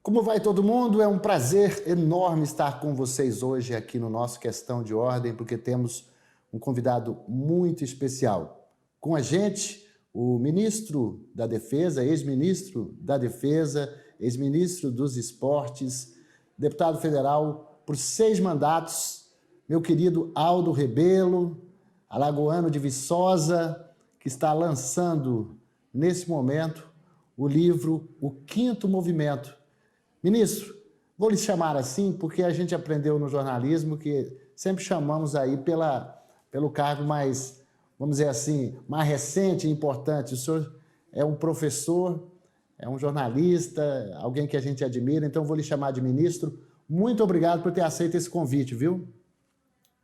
Como vai todo mundo? É um prazer enorme estar com vocês hoje aqui no nosso Questão de Ordem, porque temos um convidado muito especial. Com a gente, o ministro da Defesa, ex-ministro da Defesa, ex-ministro dos Esportes, deputado federal por 6 mandatos, meu querido Aldo Rebelo, alagoano de Viçosa, que está lançando, nesse momento, o livro O Quinto Movimento. Ministro, vou lhe chamar assim porque a gente aprendeu no jornalismo que sempre chamamos aí pelo cargo mais, vamos dizer assim, mais recente e importante. O senhor é um professor, é um jornalista, alguém que a gente admira, então vou lhe chamar de ministro. Muito obrigado por ter aceito esse convite, viu?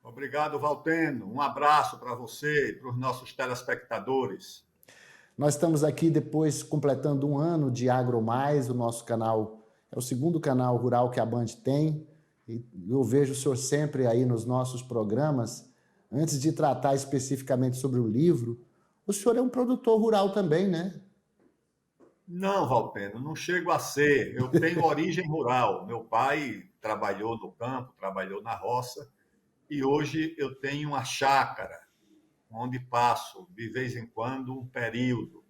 Obrigado, Valteno. Um abraço para você e para os nossos telespectadores. Nós estamos aqui depois completando 1 ano de AgroMais, o nosso canal é o segundo canal rural que a Band tem, e eu vejo o senhor sempre aí nos nossos programas. Antes de tratar especificamente sobre o livro, o senhor é um produtor rural também, né? Não, Valteno, não chego a ser. Eu tenho origem rural. Meu pai trabalhou no campo, trabalhou na roça, e hoje eu tenho uma chácara, onde passo, de vez em quando, um período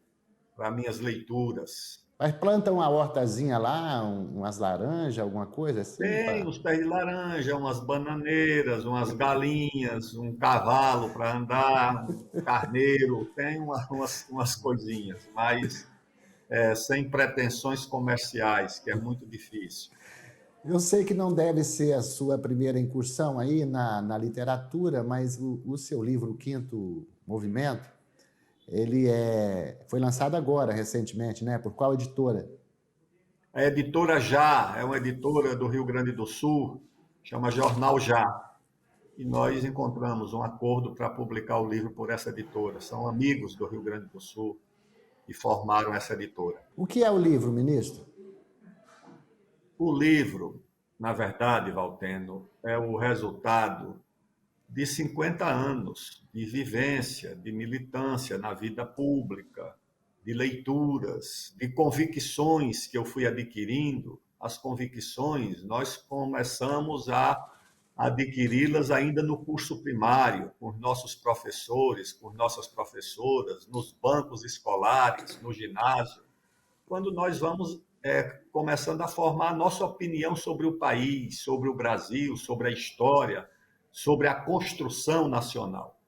para minhas leituras. Mas planta uma hortazinha lá, umas laranjas, alguma coisa assim? Tem uns pés de laranja, umas bananeiras, umas galinhas, um cavalo para andar, um carneiro, tem umas coisinhas, mas sem pretensões comerciais, que é muito difícil. Eu sei que não deve ser a sua primeira incursão aí na literatura, mas o seu livro, O Quinto Movimento, foi lançado agora, recentemente, né? Por qual editora? A editora Já, é uma editora do Rio Grande do Sul, chama Jornal Já. E nós encontramos um acordo para publicar o livro por essa editora. São amigos do Rio Grande do Sul que formaram essa editora. O que é o livro, ministro? O livro, na verdade, Valteno, é o resultado de 50 anos de vivência, de militância na vida pública, de leituras, de convicções que eu fui adquirindo. As convicções, nós começamos a adquiri-las ainda no curso primário, com os nossos professores, com nossas professoras, nos bancos escolares, no ginásio, quando nós vamos começando a formar a nossa opinião sobre o país, sobre o Brasil, sobre a história, sobre a construção nacional.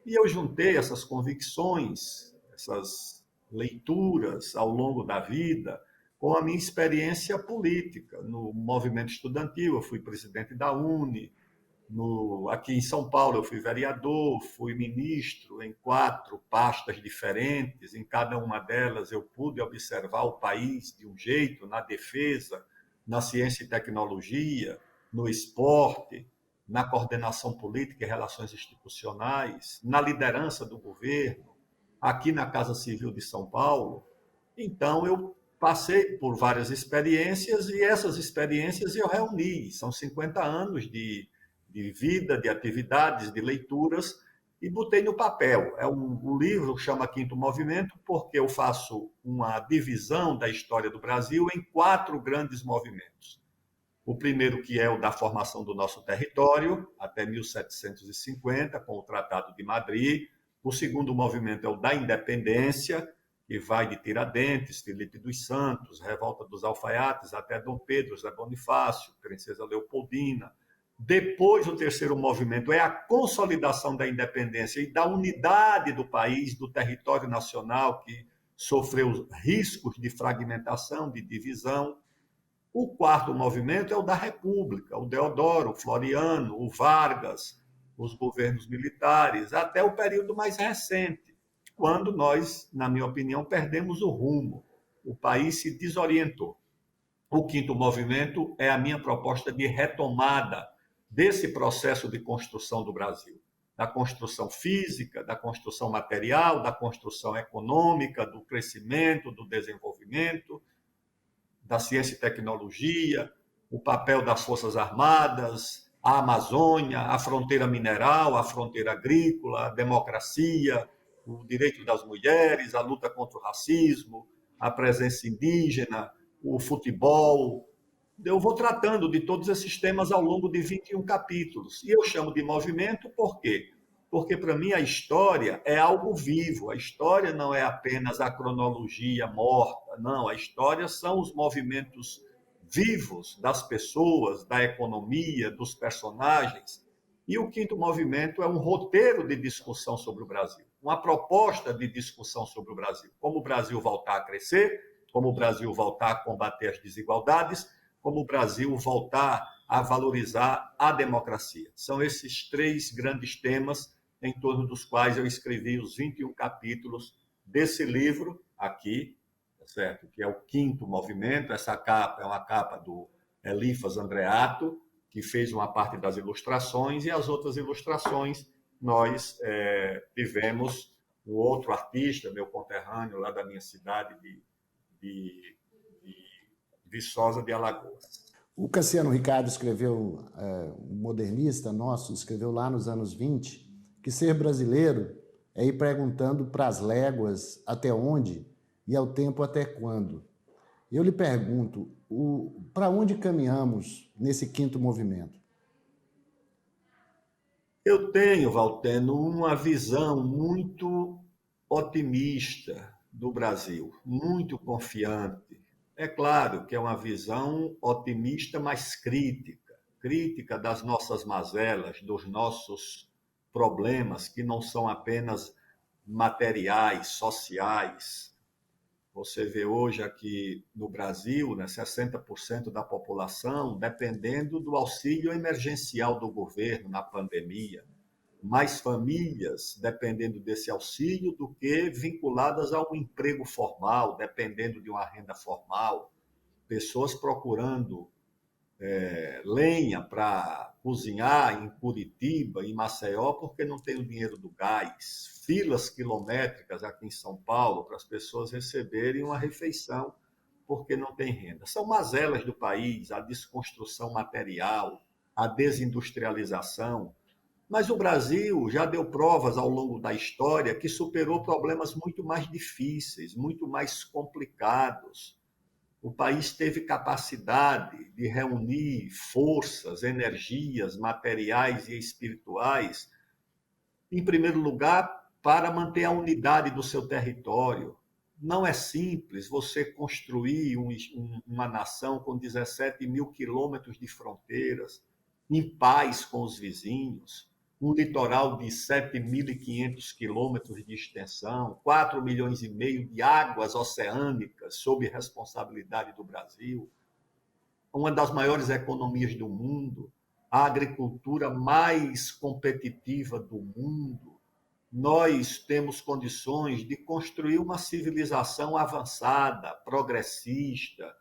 E eu juntei essas convicções, essas leituras ao longo da vida, com a minha experiência política no movimento estudantil. Eu fui presidente da UNE, aqui em São Paulo eu fui vereador, fui ministro em 4 pastas diferentes, em cada uma delas eu pude observar o país de um jeito, na defesa, na ciência e tecnologia, no esporte, na coordenação política e relações institucionais, na liderança do governo, aqui na Casa Civil de São Paulo. Então eu passei por várias experiências e essas experiências eu reuni. São 50 anos de vida, de atividades, de leituras, e botei no papel. Um livro que chama Quinto Movimento, porque eu faço uma divisão da história do Brasil em 4 grandes movimentos. O primeiro, que é o da formação do nosso território, até 1750, com o Tratado de Madrid. O segundo movimento é o da independência, que vai de Tiradentes, Filipe dos Santos, Revolta dos Alfaiates, até Dom Pedro, José Bonifácio, Princesa Leopoldina. Depois, o terceiro movimento é a consolidação da independência e da unidade do país, do território nacional, que sofreu riscos de fragmentação, de divisão. O quarto movimento é o da República, o Deodoro, o Floriano, o Vargas, os governos militares, até o período mais recente, quando nós, na minha opinião, perdemos o rumo. O país se desorientou. O quinto movimento é a minha proposta de retomada desse processo de construção do Brasil, da construção física, da construção material, da construção econômica, do crescimento, do desenvolvimento, da ciência e tecnologia, o papel das Forças Armadas, a Amazônia, a fronteira mineral, a fronteira agrícola, a democracia, o direito das mulheres, a luta contra o racismo, a presença indígena, o futebol, eu vou tratando de todos esses temas ao longo de 21 capítulos. E eu chamo de movimento por quê? Porque, para mim, a história é algo vivo. A história não é apenas a cronologia morta, não. A história são os movimentos vivos das pessoas, da economia, dos personagens. E o quinto movimento é um roteiro de discussão sobre o Brasil, uma proposta de discussão sobre o Brasil. Como o Brasil voltar a crescer, como o Brasil voltar a combater as desigualdades, como o Brasil voltar a valorizar a democracia. São esses três grandes temas em torno dos quais eu escrevi os 21 capítulos desse livro aqui, certo? Que é o quinto movimento. Essa capa é uma capa do Elifas Andreato, que fez uma parte das ilustrações, e as outras ilustrações nós tivemos um outro artista, meu conterrâneo, lá da minha cidade de Viçosa de Alagoas. O Cassiano Ricardo escreveu, um modernista nosso, escreveu lá nos anos 20, que ser brasileiro é ir perguntando para as léguas até onde e ao tempo até quando. Eu lhe pergunto, para onde caminhamos nesse quinto movimento? Eu tenho, Valteno, uma visão muito otimista do Brasil, muito confiante. É claro que é uma visão otimista, mas crítica, crítica das nossas mazelas, dos nossos problemas, que não são apenas materiais, sociais. Você vê hoje aqui no Brasil, né, 60% da população dependendo do auxílio emergencial do governo na pandemia. Mais famílias dependendo desse auxílio do que vinculadas a um emprego formal, dependendo de uma renda formal. Pessoas procurando lenha para cozinhar em Curitiba, em Maceió, porque não tem o dinheiro do gás. Filas quilométricas aqui em São Paulo para as pessoas receberem uma refeição porque não tem renda. São mazelas do país, a desconstrução material, a desindustrialização. Mas o Brasil já deu provas ao longo da história que superou problemas muito mais difíceis, muito mais complicados. O país teve capacidade de reunir forças, energias materiais e espirituais, em primeiro lugar, para manter a unidade do seu território. Não é simples você construir uma nação com 17 mil quilômetros de fronteiras, em paz com os vizinhos, um litoral de 7.500 quilômetros de extensão, 4 milhões e meio de águas oceânicas sob responsabilidade do Brasil, uma das maiores economias do mundo, a agricultura mais competitiva do mundo. Nós temos condições de construir uma civilização avançada, progressista,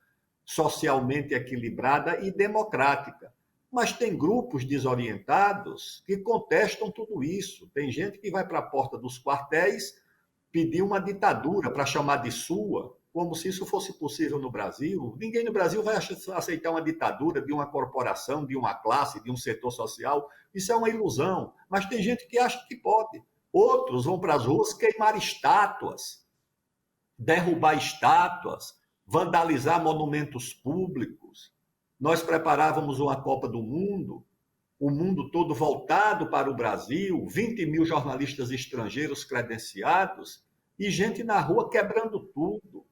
socialmente equilibrada e democrática. Mas tem grupos desorientados que contestam tudo isso. Tem gente que vai para a porta dos quartéis pedir uma ditadura para chamar de sua, como se isso fosse possível no Brasil. Ninguém no Brasil vai aceitar uma ditadura de uma corporação, de uma classe, de um setor social. Isso é uma ilusão. Mas tem gente que acha que pode. Outros vão para as ruas queimar estátuas, derrubar estátuas, vandalizar monumentos públicos. Nós preparávamos uma Copa do Mundo, o mundo todo voltado para o Brasil, 20 mil jornalistas estrangeiros credenciados e gente na rua quebrando tudo,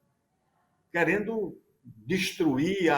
querendo destruir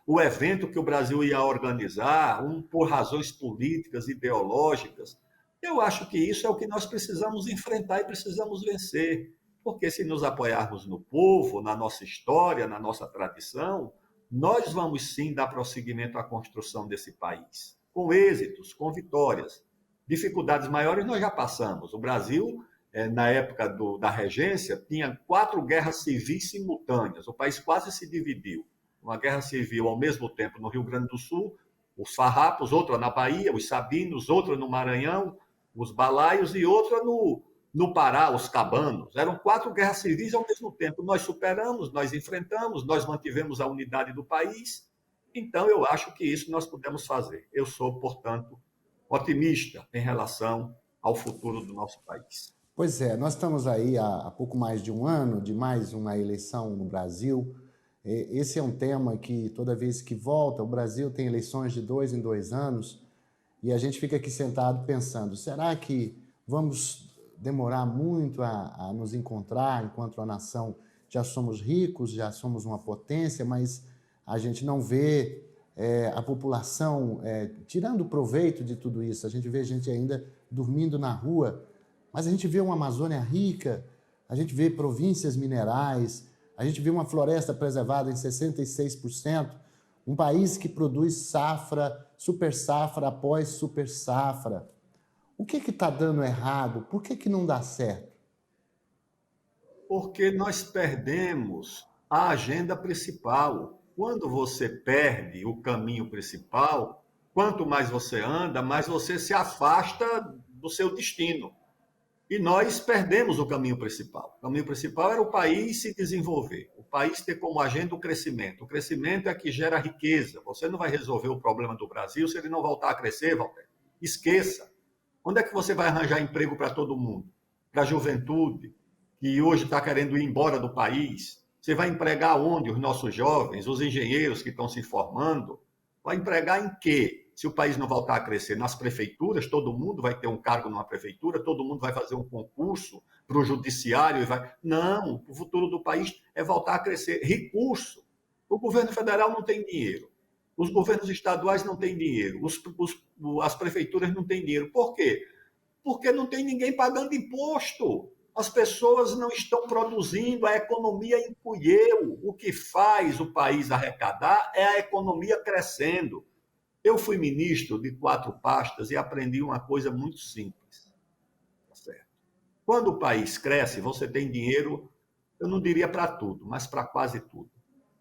o evento que o Brasil ia organizar, por razões políticas, ideológicas. Eu acho que isso é o que nós precisamos enfrentar e precisamos vencer, porque se nos apoiarmos no povo, na nossa história, na nossa tradição, nós vamos sim dar prosseguimento à construção desse país, com êxitos, com vitórias. Dificuldades maiores nós já passamos. O Brasil, na época da regência, tinha 4 guerras civis simultâneas. O país quase se dividiu. Uma guerra civil ao mesmo tempo no Rio Grande do Sul, os farrapos, outra na Bahia, os sabinos, outra no Maranhão, os balaios e outra no Pará, os cabanos. Eram 4 guerras civis ao mesmo tempo. Nós superamos, nós enfrentamos, nós mantivemos a unidade do país. Então, eu acho que isso nós podemos fazer. Eu sou, portanto, otimista em relação ao futuro do nosso país. Pois é, nós estamos aí há pouco mais de um ano de mais uma eleição no Brasil. Esse é um tema que toda vez que volta, o Brasil tem eleições de 2 em 2 anos, e a gente fica aqui sentado pensando, será que vamos demorar muito a nos encontrar enquanto a nação já somos ricos, já somos uma potência, mas a gente não vê a população tirando proveito de tudo isso. A gente vê gente ainda dormindo na rua, mas a gente vê uma Amazônia rica, a gente vê províncias minerais, a gente vê uma floresta preservada em 66%, um país que produz safra, super safra após super safra. O que está dando errado? Por que não dá certo? Porque nós perdemos a agenda principal. Quando você perde o caminho principal, quanto mais você anda, mais você se afasta do seu destino. E nós perdemos o caminho principal. O caminho principal era o país se desenvolver, o país ter como agenda o crescimento. O crescimento é que gera riqueza. Você não vai resolver o problema do Brasil se ele não voltar a crescer, Walter. Esqueça. Onde é que você vai arranjar emprego para todo mundo? Para a juventude, que hoje está querendo ir embora do país? Você vai empregar onde os nossos jovens, os engenheiros que estão se formando? Vai empregar em quê? Se o país não voltar a crescer nas prefeituras, todo mundo vai ter um cargo numa prefeitura, todo mundo vai fazer um concurso para o judiciário e vai. Não, o futuro do país é voltar a crescer. Recurso. O governo federal não tem dinheiro. Os governos estaduais não têm dinheiro. As prefeituras não têm dinheiro. Por quê? Porque não tem ninguém pagando imposto. As pessoas não estão produzindo, a economia encolheu. O que faz o país arrecadar é a economia crescendo. Eu fui ministro de 4 pastas e aprendi uma coisa muito simples. Tá certo? Quando o país cresce, você tem dinheiro, eu não diria para tudo, mas para quase tudo.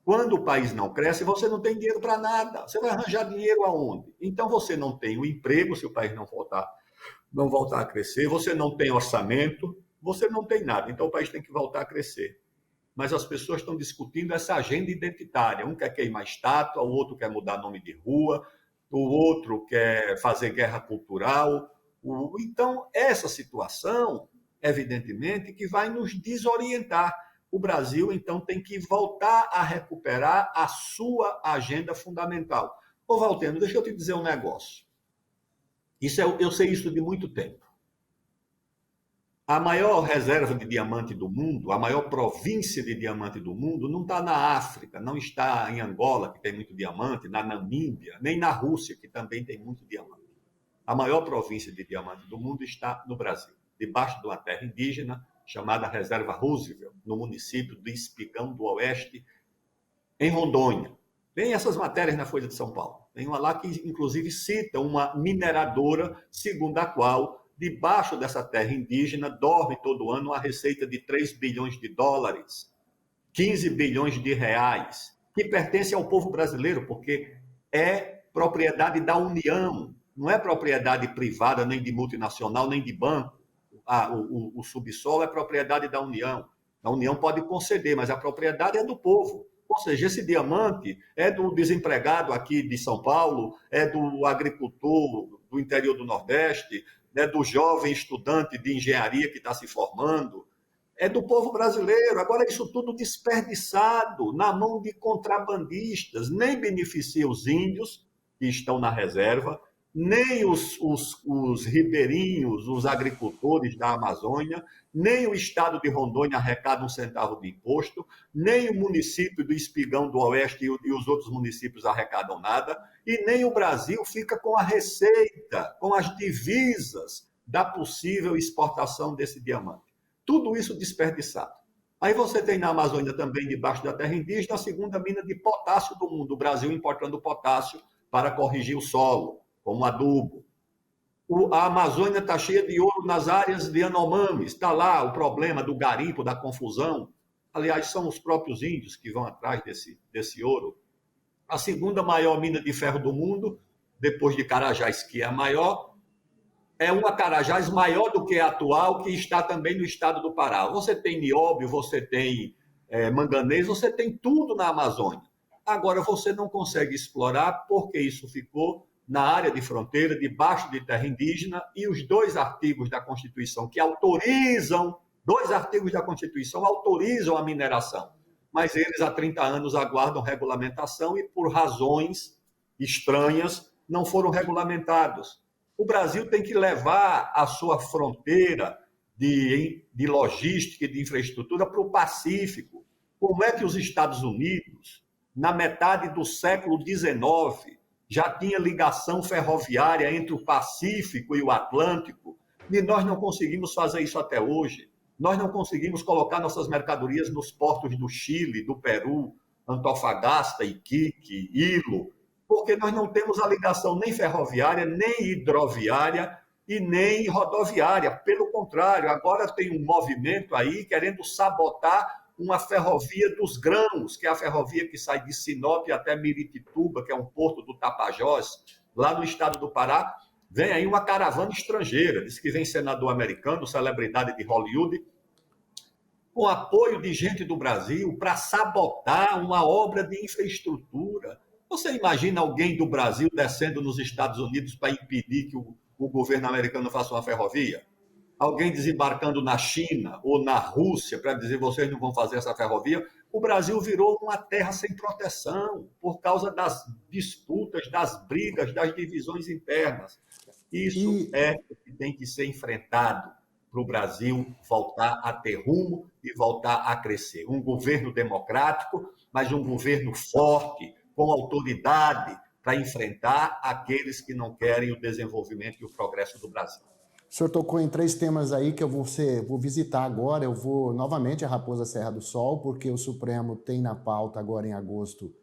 Quando o país não cresce, você não tem dinheiro para nada. Você vai arranjar dinheiro aonde? Então você não tem o emprego, se o país não voltar a crescer, você não tem orçamento, você não tem nada. Então o país tem que voltar a crescer. Mas as pessoas estão discutindo essa agenda identitária. Um quer queimar estátua, o outro quer mudar nome de rua, o outro quer fazer guerra cultural. Então, essa situação, evidentemente, que vai nos desorientar. O Brasil, então, tem que voltar a recuperar a sua agenda fundamental. Ô, Valteno, deixa eu te dizer um negócio. Eu sei isso de muito tempo. A maior reserva de diamante do mundo, a maior província de diamante do mundo, não está na África, não está em Angola, que tem muito diamante, na Namíbia, nem na Rússia, que também tem muito diamante. A maior província de diamante do mundo está no Brasil, debaixo de uma terra indígena chamada Reserva Roosevelt, no município do Espigão do Oeste, em Rondônia. Tem essas matérias na Folha de São Paulo. Tem uma lá que, inclusive, cita uma mineradora, segundo a qual debaixo dessa terra indígena, dorme todo ano uma receita de 3 bilhões de dólares, 15 bilhões de reais, que pertence ao povo brasileiro, porque é propriedade da União, não é propriedade privada, nem de multinacional, nem de banco. O subsolo é propriedade da União. A União pode conceder, mas a propriedade é do povo. Ou seja, esse diamante é do desempregado aqui de São Paulo, é do agricultor do interior do Nordeste, do jovem estudante de engenharia que está se formando, é do povo brasileiro. Agora, isso tudo desperdiçado na mão de contrabandistas, nem beneficia os índios que estão na reserva, nem os ribeirinhos, os agricultores da Amazônia, nem o estado de Rondônia arrecada 1 centavo de imposto, nem o município do Espigão do Oeste e os outros municípios arrecadam nada, e nem o Brasil fica com a receita, com as divisas da possível exportação desse diamante. Tudo isso desperdiçado. Aí você tem na Amazônia também, debaixo da terra indígena, a segunda mina de potássio do mundo, o Brasil importando potássio para corrigir o solo, como adubo. A Amazônia está cheia de ouro nas áreas de Yanomamis, está lá o problema do garimpo, da confusão. Aliás, são os próprios índios que vão atrás desse ouro. A segunda maior mina de ferro do mundo, depois de Carajás, que é a maior, é uma Carajás maior do que a atual, que está também no estado do Pará. Você tem nióbio, você tem manganês, você tem tudo na Amazônia. Agora, você não consegue explorar porque isso ficou na área de fronteira, debaixo de terra indígena, e os 2 artigos da Constituição que autorizam, 2 artigos da Constituição autorizam a mineração. mas eles há 30 anos aguardam regulamentação e, por razões estranhas, não foram regulamentados. O Brasil tem que levar a sua fronteira de logística e de infraestrutura para o Pacífico. Como é que os Estados Unidos, na metade do século XIX, já tinha ligação ferroviária entre o Pacífico e o Atlântico, e nós não conseguimos fazer isso até hoje? Nós não conseguimos colocar nossas mercadorias nos portos do Chile, do Peru, Antofagasta, Iquique, Ilo, porque nós não temos a ligação nem ferroviária, nem hidroviária e nem rodoviária. Pelo contrário, agora tem um movimento aí querendo sabotar uma ferrovia dos grãos, que é a ferrovia que sai de Sinop até Miritituba, que é um porto do Tapajós, lá no estado do Pará. Vem aí uma caravana estrangeira, diz que vem senador americano, celebridade de Hollywood, com apoio de gente do Brasil para sabotar uma obra de infraestrutura. Você imagina alguém do Brasil descendo nos Estados Unidos para impedir que o governo americano faça uma ferrovia? Alguém desembarcando na China ou na Rússia para dizer vocês não vão fazer essa ferrovia? O Brasil virou uma terra sem proteção por causa das disputas, das brigas, das divisões internas. Isso é o que tem que ser enfrentado para o Brasil voltar a ter rumo e voltar a crescer. Um governo democrático, mas um governo forte, com autoridade, para enfrentar aqueles que não querem o desenvolvimento e o progresso do Brasil. O senhor tocou em 3 temas aí que eu vou visitar agora. Eu vou novamente a Raposa Serra do Sol, porque o Supremo tem na pauta agora em agosto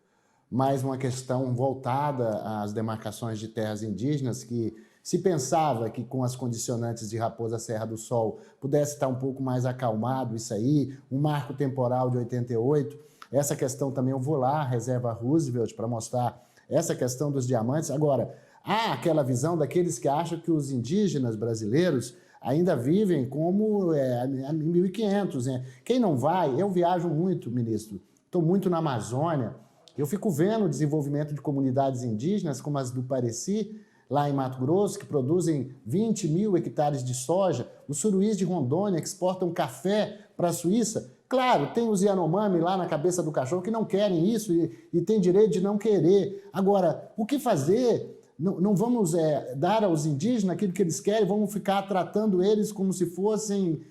mais uma questão voltada às demarcações de terras indígenas, que se pensava que com as condicionantes de Raposa Serra do Sol pudesse estar um pouco mais acalmado isso aí, um marco temporal de 88. Essa questão também eu vou lá, reserva Roosevelt, para mostrar essa questão dos diamantes. Agora, há aquela visão daqueles que acham que os indígenas brasileiros ainda vivem como em 1500. Né? Quem não vai, eu viajo muito, ministro, estou muito na Amazônia, eu fico vendo o desenvolvimento de comunidades indígenas, como as do Pareci, lá em Mato Grosso, que produzem 20 mil hectares de soja, os suruís de Rondônia, que exportam café para a Suíça. Claro, tem os Yanomami lá na cabeça do cachorro que não querem isso e tem direito de não querer. Agora, o que fazer? Não vamos dar aos indígenas aquilo que eles querem, vamos ficar tratando eles como se fossem,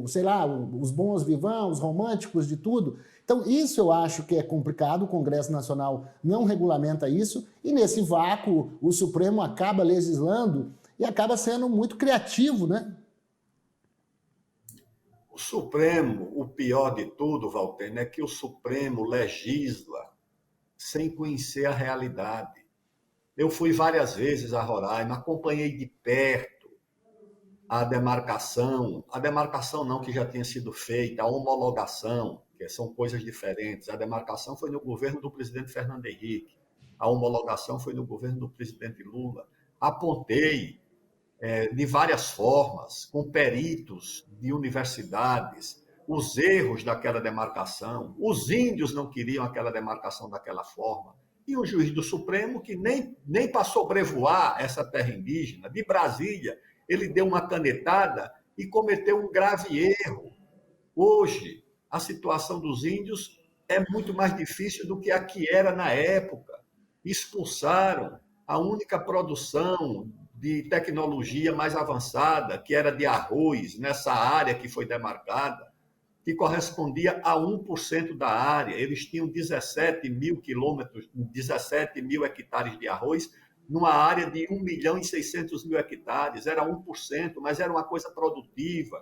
sei lá, os bons vivants, os românticos de tudo. Então, isso eu acho que é complicado, o Congresso Nacional não regulamenta isso, e nesse vácuo o Supremo acaba legislando e acaba sendo muito criativo, né? O Supremo, o pior de tudo, Valtênio, é que o Supremo legisla sem conhecer a realidade. Eu fui várias vezes a Roraima, acompanhei de perto a demarcação não que já tinha sido feita, a homologação, que são coisas diferentes. A demarcação foi no governo do presidente Fernando Henrique, a homologação foi no governo do presidente Lula. Apontei de várias formas, com peritos de universidades, os erros daquela demarcação. Os índios não queriam aquela demarcação daquela forma. E o juiz do Supremo, que nem para sobrevoar essa terra indígena, de Brasília, ele deu uma canetada e cometeu um grave erro. Hoje, a situação dos índios é muito mais difícil do que a que era na época. Expulsaram a única produção de tecnologia mais avançada, que era de arroz, nessa área que foi demarcada, que correspondia a 1% da área. Eles tinham 17 mil quilômetros, 17 mil hectares de arroz, numa área de 1.600.000 hectares. Era 1%, mas era uma coisa produtiva.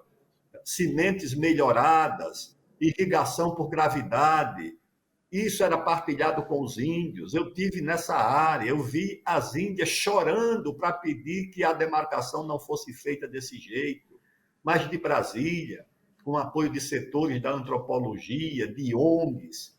Sementes melhoradas, irrigação por gravidade. Isso era partilhado com os índios. Eu tive nessa área, eu vi as índias chorando para pedir que a demarcação não fosse feita desse jeito. Mas de Brasília, com apoio de setores da antropologia, de ONGs,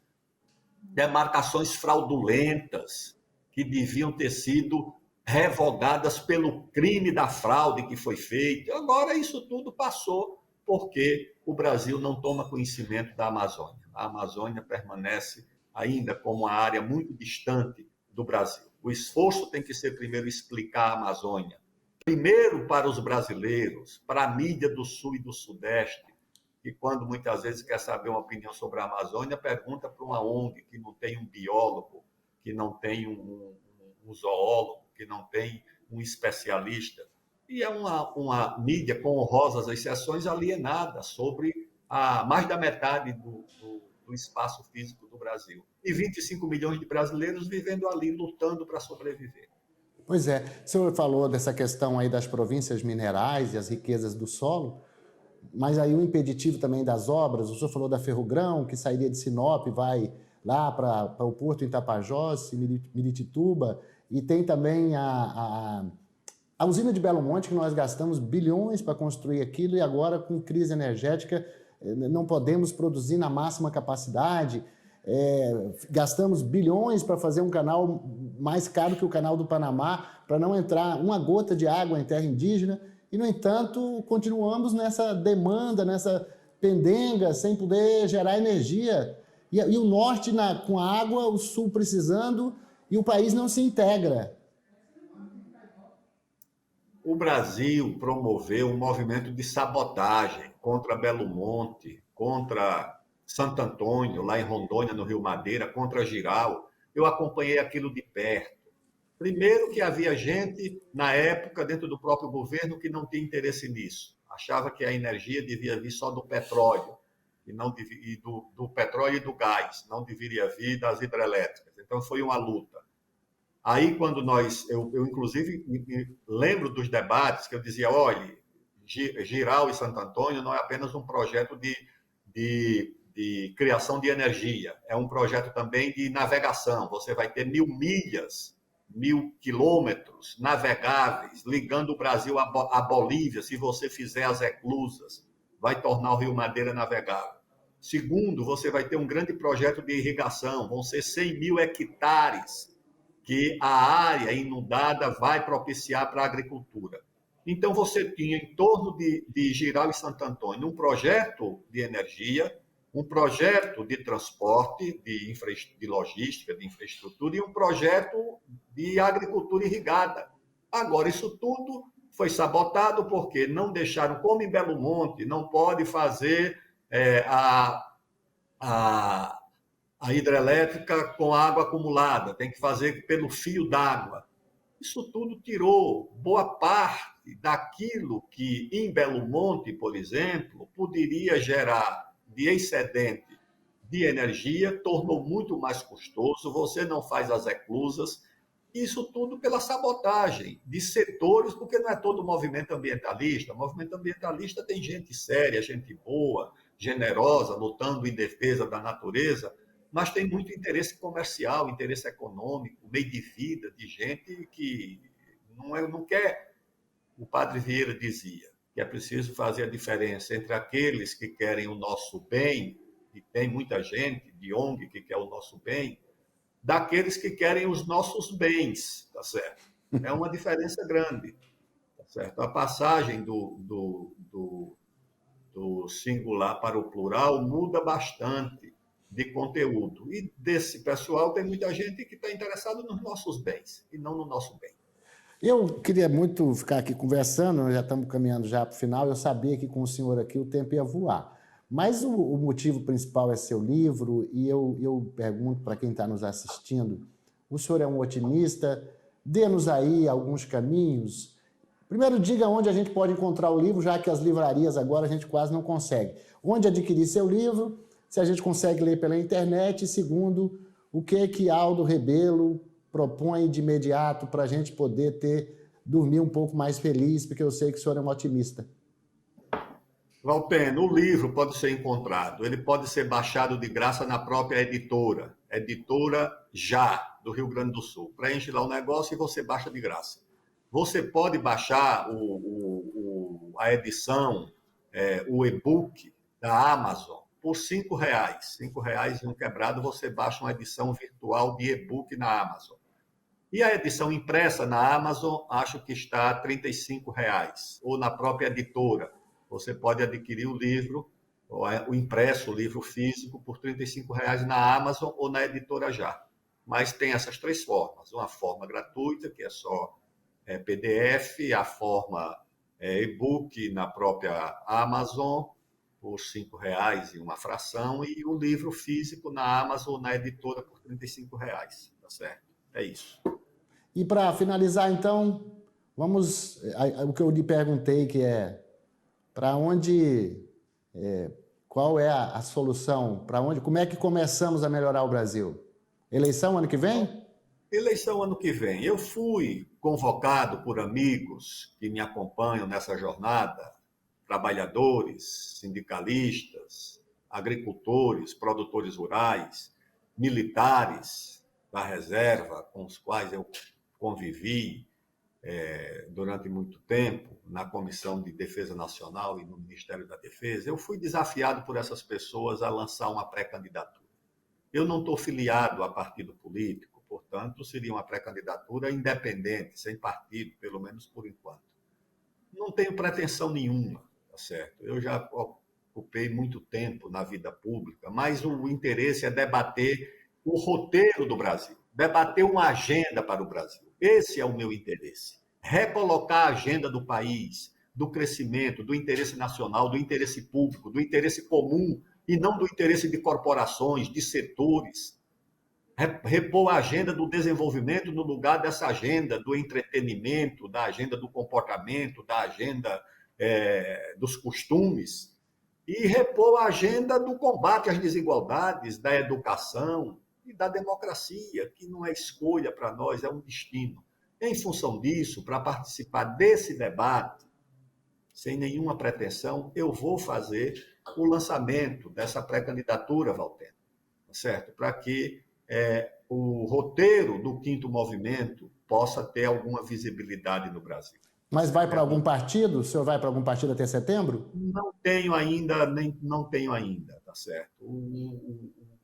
demarcações fraudulentas, que deviam ter sido revogadas pelo crime da fraude que foi feito. Agora isso tudo passou porque o Brasil não toma conhecimento da Amazônia. A Amazônia permanece ainda como uma área muito distante do Brasil. O esforço tem que ser primeiro explicar a Amazônia, primeiro para os brasileiros, para a mídia do Sul e do Sudeste, que quando muitas vezes quer saber uma opinião sobre a Amazônia, pergunta para uma ONG que não tem um biólogo, que não tem um zoólogo, que não tem um especialista. E é uma mídia com honrosas exceções alienada sobre mais da metade do espaço físico do Brasil. E 25 milhões de brasileiros vivendo ali, lutando para sobreviver. Pois é, o senhor falou dessa questão aí das províncias minerais e as riquezas do solo, mas aí o impeditivo também das obras, o senhor falou da Ferrogrão, que sairia de Sinop, vai lá para o porto em Tapajós, Miritituba, e tem também a usina de Belo Monte, que nós gastamos bilhões para construir aquilo, e agora com crise energética não podemos produzir na máxima capacidade, gastamos bilhões para fazer um canal mais caro que o canal do Panamá, para não entrar uma gota de água em terra indígena, e, no entanto, continuamos nessa demanda, nessa pendenga, sem poder gerar energia. E o norte com água, o sul precisando, e o país não se integra. O Brasil promoveu um movimento de sabotagem contra Belo Monte, contra Santo Antônio, lá em Rondônia, no Rio Madeira, contra Jirau. Eu acompanhei aquilo de perto. Primeiro que havia gente, na época, dentro do próprio governo, que não tinha interesse nisso. Achava que a energia devia vir só do petróleo, e do petróleo e do gás, não deveria vir das hidrelétricas. Então, foi uma luta. Aí, quando eu inclusive, me lembro dos debates que eu dizia, olha, Jirau e Santo Antônio não é apenas um projeto de criação de energia, é um projeto também de navegação. Você vai ter 1.000 milhas, 1.000 quilômetros navegáveis, ligando o Brasil à Bolívia, se você fizer as eclusas, vai tornar o Rio Madeira navegável. Segundo, você vai ter um grande projeto de irrigação, vão ser 100.000 hectares que a área inundada vai propiciar para a agricultura. Então, você tinha em torno de Jirau e Santo Antônio um projeto de energia, um projeto de transporte, de logística, de infraestrutura e um projeto de agricultura irrigada. Agora, isso tudo foi sabotado porque não deixaram, como em Belo Monte, não pode fazer a hidrelétrica com água acumulada, tem que fazer pelo fio d'água. Isso tudo tirou boa parte daquilo que em Belo Monte, por exemplo, poderia gerar de excedente de energia, tornou muito mais custoso, você não faz as eclusas, isso tudo pela sabotagem de setores, porque não é todo movimento ambientalista. O movimento ambientalista tem gente séria, gente boa, generosa, lutando em defesa da natureza, mas tem muito interesse comercial, interesse econômico, meio de vida de gente que não quer. O padre Vieira dizia que é preciso fazer a diferença entre aqueles que querem o nosso bem, e tem muita gente de ONG que quer o nosso bem, daqueles que querem os nossos bens, tá certo? É uma diferença grande, tá certo? A passagem do singular para o plural muda bastante de conteúdo. E desse pessoal tem muita gente que está interessado nos nossos bens e não no nosso bem. Eu queria muito ficar aqui conversando, já estamos caminhando já para o final, eu sabia que com o senhor aqui o tempo ia voar. Mas o motivo principal é seu livro, e eu pergunto para quem está nos assistindo, o senhor é um otimista? Dê-nos aí alguns caminhos. Primeiro, diga onde a gente pode encontrar o livro, já que as livrarias agora a gente quase não consegue. Onde adquirir seu livro, se a gente consegue ler pela internet, e segundo, o que Aldo Rebelo propõe de imediato para a gente poder dormir um pouco mais feliz, porque eu sei que o senhor é um otimista. Valteno, o livro pode ser encontrado, ele pode ser baixado de graça na própria editora Já, do Rio Grande do Sul. Preenche lá o negócio e você baixa de graça. Você pode baixar a edição, o e-book da Amazon por R$ 5. R$ 5 e um quebrado, você baixa uma edição virtual de e-book na Amazon. E a edição impressa na Amazon, acho que está a R$ 35, ou na própria editora. Você pode adquirir o livro, o impresso, o livro físico, por R$ 35 na Amazon ou na editora Já. Mas tem essas três formas. Uma forma gratuita, que é só PDF, a forma e-book na própria Amazon, por R$ 5 e uma fração, e o livro físico na Amazon, na editora, por R$ 35, tá certo? É isso. E para finalizar, então, o que eu lhe perguntei, que é para onde, qual é a solução, como é que começamos a melhorar o Brasil? Eleição ano que vem? Eleição ano que vem. Eu fui convocado por amigos que me acompanham nessa jornada, trabalhadores, sindicalistas, agricultores, produtores rurais, militares da reserva, com os quais eu convivi durante muito tempo na Comissão de Defesa Nacional e no Ministério da Defesa. Eu fui desafiado por essas pessoas a lançar uma pré-candidatura. Eu não estou filiado a partido político, portanto, seria uma pré-candidatura independente, sem partido, pelo menos por enquanto. Não tenho pretensão nenhuma, tá certo? Eu já ocupei muito tempo na vida pública, mas o interesse é debater o roteiro do Brasil, debater uma agenda para o Brasil. Esse é o meu interesse. Recolocar a agenda do país, do crescimento, do interesse nacional, do interesse público, do interesse comum, e não do interesse de corporações, de setores. Repor a agenda do desenvolvimento no lugar dessa agenda do entretenimento, da agenda do comportamento, da agenda dos costumes, e repor a agenda do combate às desigualdades, da educação e da democracia, que não é escolha para nós, é um destino. Em função disso, para participar desse debate, sem nenhuma pretensão, eu vou fazer o lançamento dessa pré-candidatura, Valteno, certo? Para que o roteiro do quinto movimento possa ter alguma visibilidade no Brasil. Mas vai para algum partido? O senhor vai para algum partido até setembro? Não tenho ainda, não tenho ainda, tá certo?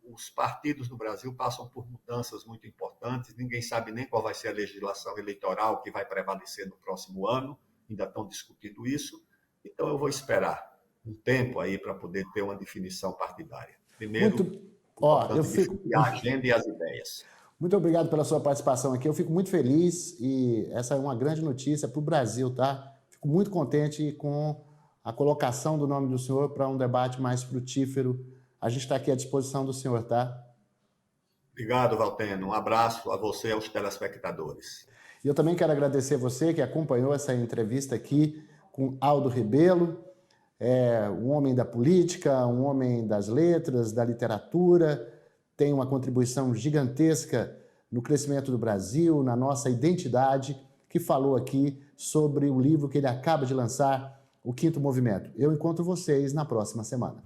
Os partidos no Brasil passam por mudanças muito importantes, ninguém sabe nem qual vai ser a legislação eleitoral que vai prevalecer no próximo ano, ainda estão discutindo isso, então eu vou esperar um tempo aí para poder ter uma definição partidária. Primeiro, a agenda e as ideias. Muito obrigado pela sua participação aqui, eu fico muito feliz e essa é uma grande notícia para o Brasil, tá? Fico muito contente com a colocação do nome do senhor para um debate mais frutífero. A gente está aqui à disposição do senhor, tá? Obrigado, Valteno. Um abraço a você e aos telespectadores. E eu também quero agradecer você que acompanhou essa entrevista aqui com Aldo Rebelo, um homem da política, um homem das letras, da literatura, tem uma contribuição gigantesca no crescimento do Brasil, na nossa identidade, que falou aqui sobre o livro que ele acaba de lançar, O Quinto Movimento. Eu encontro vocês na próxima semana.